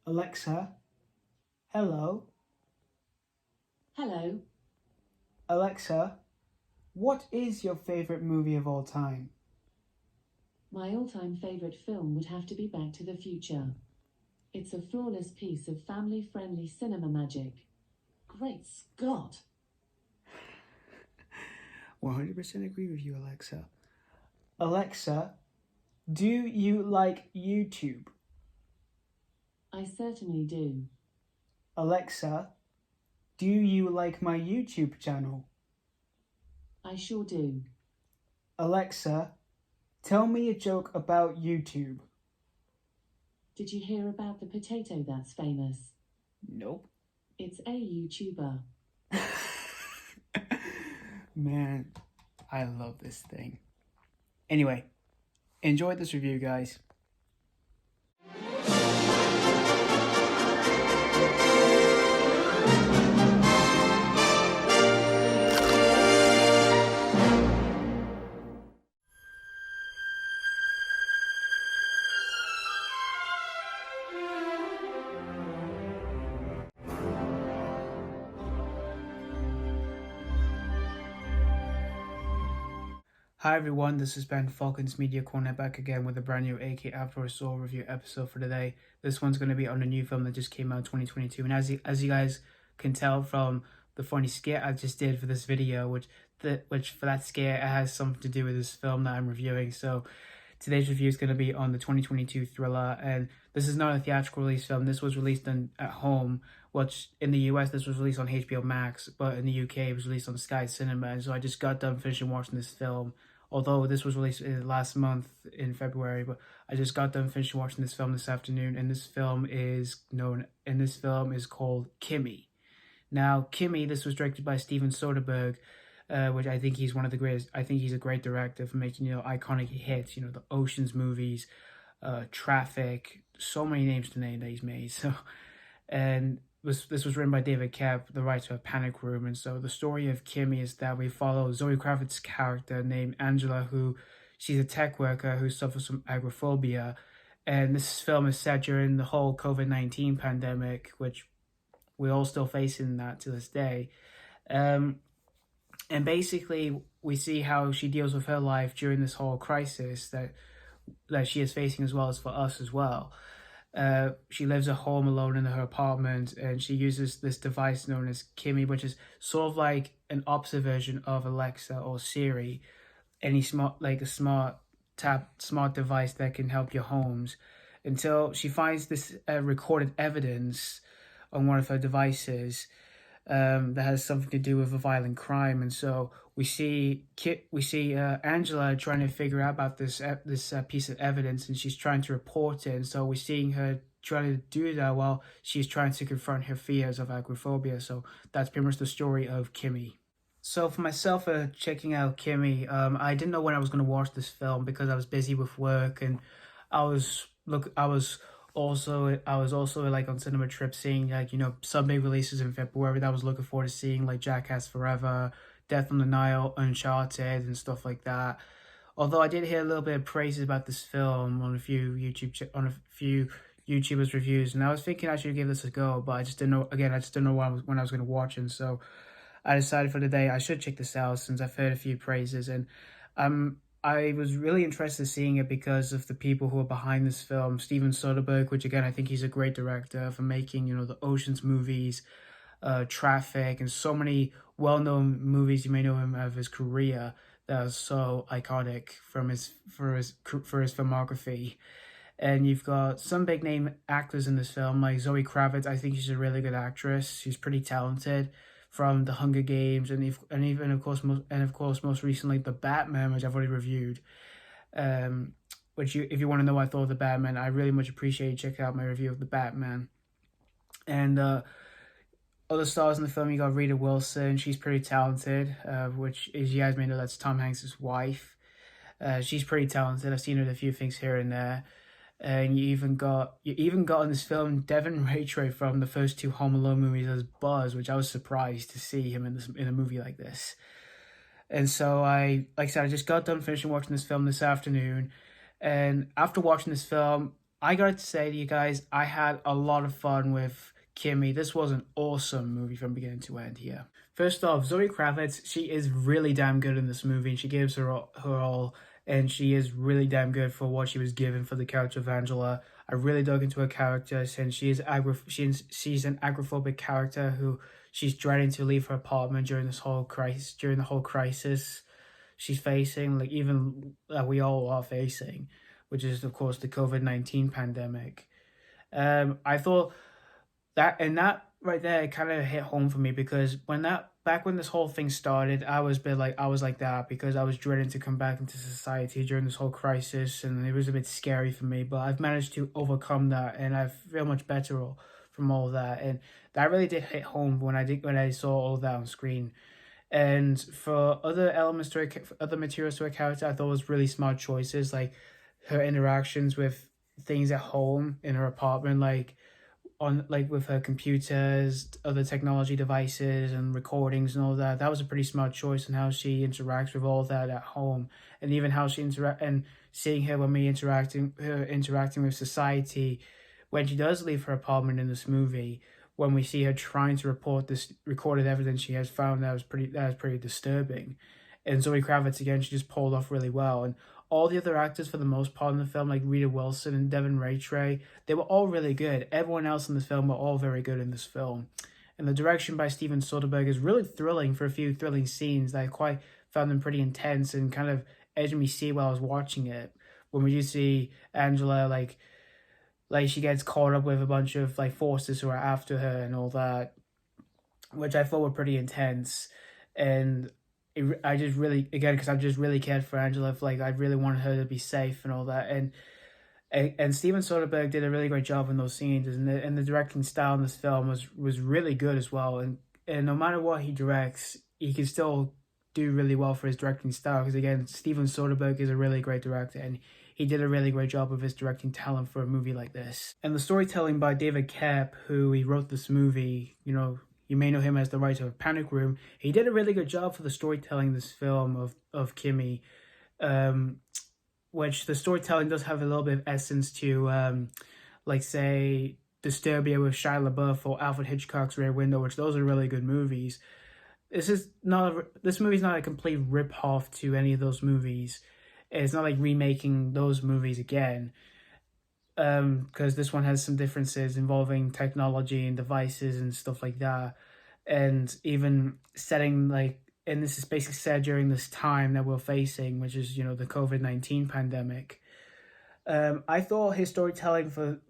Alexa, hello. Hello. Alexa, what is your favorite movie of all time? My all-time favorite film would have to be Back to the Future. It's a flawless piece of family-friendly cinema magic. Great Scott! 100% agree with you, Alexa. Alexa, do you like YouTube? I certainly do. Alexa, do you like my YouTube channel? I sure do. Alexa, tell me a joke about YouTube. Did you hear about the potato that's famous? Nope. It's a YouTuber. Man, I love this thing. Anyway, enjoy this review, guys. Hi everyone, this is Ben Falcon's Media Corner back again with a brand new AK After a Soul review episode for today. This one's going to be on a new film that just came out in 2022, and as you guys can tell from the funny skit I just did for this video, which for that skit it has something to do with this film that I'm reviewing. So today's review is going to be on the 2022 thriller, and this is not a theatrical release film. This was released at home, which in the US this was released on HBO Max, but in the UK it was released on Sky Cinema. And so I just got done finishing watching this film. Although this was released last month in February, but I just got done finishing watching this film this afternoon, and this film is called Kimi. Now, Kimi, this was directed by Steven Soderbergh, which I think he's one of the greatest. I think he's a great director for making iconic hits. The Ocean's movies, Traffic, so many names to name that he's made. So, and this was written by David Koepp, the writer of Panic Room. And so the story of Kimi is that we follow Zoe Kravitz's character named Angela, who she's a tech worker who suffers from agoraphobia. And this film is set during the whole COVID-19 pandemic, which we're all still facing that to this day. And basically, we see how she deals with her life during this whole crisis that she is facing, as well as for us as well. She lives at home alone in her apartment, and she uses this device known as Kimi, which is sort of like an opposite version of Alexa or Siri, any smart device that can help your homes, until she finds this recorded evidence on one of her devices that has something to do with a violent crime. And so we see Angela trying to figure out about this piece of evidence, and she's trying to report it. And so we're seeing her trying to do that while she's trying to confront her fears of agoraphobia. So that's pretty much the story of Kimi. So for myself, checking out Kimi, I didn't know when I was going to watch this film because I was busy with work, and I was also like on cinema trip seeing some big releases in February that I was looking forward to seeing, like Jackass Forever, Death on the Nile, Uncharted, and stuff like that. Although I did hear a little bit of praises about this film on a few YouTubers' reviews, and I was thinking I should give this a go, but I just didn't know. Again, I just didn't know when I was going to watch it, and so I decided for the day I should check this out since I've heard a few praises. And I was really interested in seeing it because of the people who are behind this film. Steven Soderbergh, which again, I think he's a great director for making, the Ocean's movies, Traffic, and so many well-known movies you may know him of his career that are so iconic for his filmography. And you've got some big name actors in this film, like Zoe Kravitz. I think she's a really good actress. She's pretty talented, from The Hunger Games, and of course most recently The Batman, which I've already reviewed. If you want to know what I thought of The Batman, I really much appreciate you checking out my review of The Batman. And other stars in the film, you got Rita Wilson. She's pretty talented, which, as you guys may know, that's Tom Hanks' wife. She's pretty talented. I've seen her in a few things here and there. And you even got in this film Devin Ratray from the first two Home Alone movies as Buzz, which I was surprised to see him in a movie like this. And so like I said, I just got done finishing watching this film this afternoon, and after watching this film, I got to say to you guys, I had a lot of fun with Kimi. This was an awesome movie from beginning to end here. First off, Zoe Kravitz, she is really damn good in this movie, and she gives her all, and she is really damn good for what she was given for the character of Angela. I really dug into her character since she's an agoraphobic character who she's dreading to leave her apartment during the whole crisis she's facing, like even we all are facing, which is of course the COVID-19 pandemic. I thought that right there kind of hit home for me because back when this whole thing started, I was like that because I was dreading to come back into society during this whole crisis, and it was a bit scary for me. But I've managed to overcome that, and I feel much better from all that, and that really did hit home when I saw all that on screen. And for other other materials to her character, I thought was really smart choices, like her interactions with things at home in her apartment, like with her computers, other technology devices and recordings and all that. That was a pretty smart choice in how she interacts with all that at home, and even how she and seeing her when interacting with society when she does leave her apartment in this movie. When we see her trying to report this recorded evidence she has found, that was pretty disturbing. And Zoe Kravitz again, she just pulled off really well. And all the other actors for the most part in the film, like Rita Wilson and Devin Ratray, they were all really good. Everyone else in this film were all very good in this film. And the direction by Steven Soderbergh is really thrilling for a few thrilling scenes that I quite found them pretty intense and kind of edged me see while I was watching it. When we do see Angela, like she gets caught up with a bunch of like forces who are after her and all that, which I thought were pretty intense. And I just really, again, because I just really cared for Angela, I really wanted her to be safe and all that. And Steven Soderbergh did a really great job in those scenes, and the directing style in this film was really good as well. And no matter what he directs, he can still do really well for his directing style, because again, Steven Soderbergh is a really great director, and he did a really great job of his directing talent for a movie like this. And the storytelling by David Koepp, who he wrote this movie, you may know him as the writer of Panic Room. He did a really good job for the storytelling in this film of Kimi, which the storytelling does have a little bit of essence to, say, Disturbia with Shia LaBeouf or Alfred Hitchcock's Rear Window, which those are really good movies. This movie's not a complete rip-off to any of those movies. It's not like remaking those movies again, because this one has some differences involving technology and devices and stuff like that, and even setting and this is basically set during this time that we're facing, which is the COVID-19 pandemic. I thought his storytelling for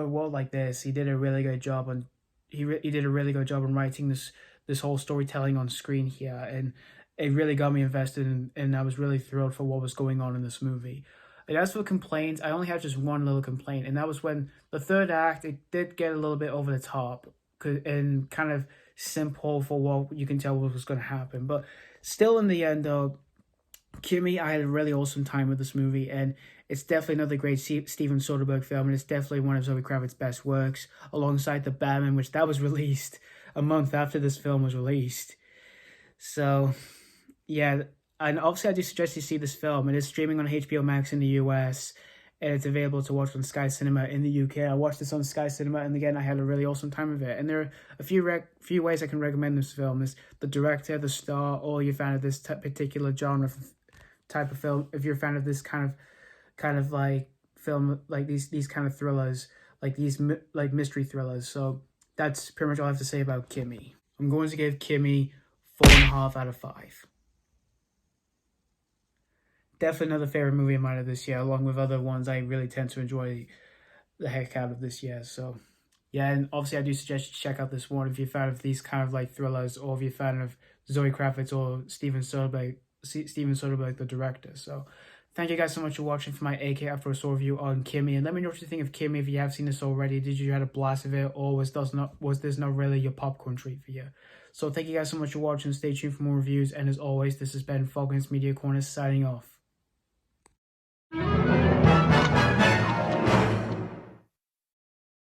a world like this, he did a really good job on. He did a really good job on writing this whole storytelling on screen here, and it really got me invested, and I was really thrilled for what was going on in this movie. And as for complaints, I only have just one little complaint, and that was when the third act, it did get a little bit over the top and kind of simple for what you can tell what was going to happen. But still, in the end, though, Kimi, I had a really awesome time with this movie, and it's definitely another great Steven Soderbergh film, and it's definitely one of Zoe Kravitz's best works, alongside The Batman, which that was released a month after this film was released. So, yeah, and obviously I do suggest you see this film. It is streaming on HBO Max in the US, and it's available to watch on Sky Cinema in the UK. I watched this on Sky Cinema, and again, I had a really awesome time with it. And there are a few ways I can recommend this film. Is the director, the star, or you're a fan of this particular genre type of film. If you're a fan of this kind of like film, like these kind of thrillers, like these like mystery thrillers. So that's pretty much all I have to say about Kimi. I'm going to give Kimi 4.5 out of 5. Definitely another favorite movie of mine of this year, along with other ones I really tend to enjoy the heck out of this year. So, yeah, and obviously I do suggest you check out this one if you're a fan of these kind of like thrillers, or if you're a fan of Zoe Kravitz or Steven Soderbergh, the director. So, thank you guys so much for watching for my AK After a Soul review on Kimi, and let me know what you think of Kimi if you have seen this already. Did you have a blast of it, or was this not really your popcorn treat for you? So, thank you guys so much for watching. Stay tuned for more reviews, and as always, this has been Falcons Media Corner signing off.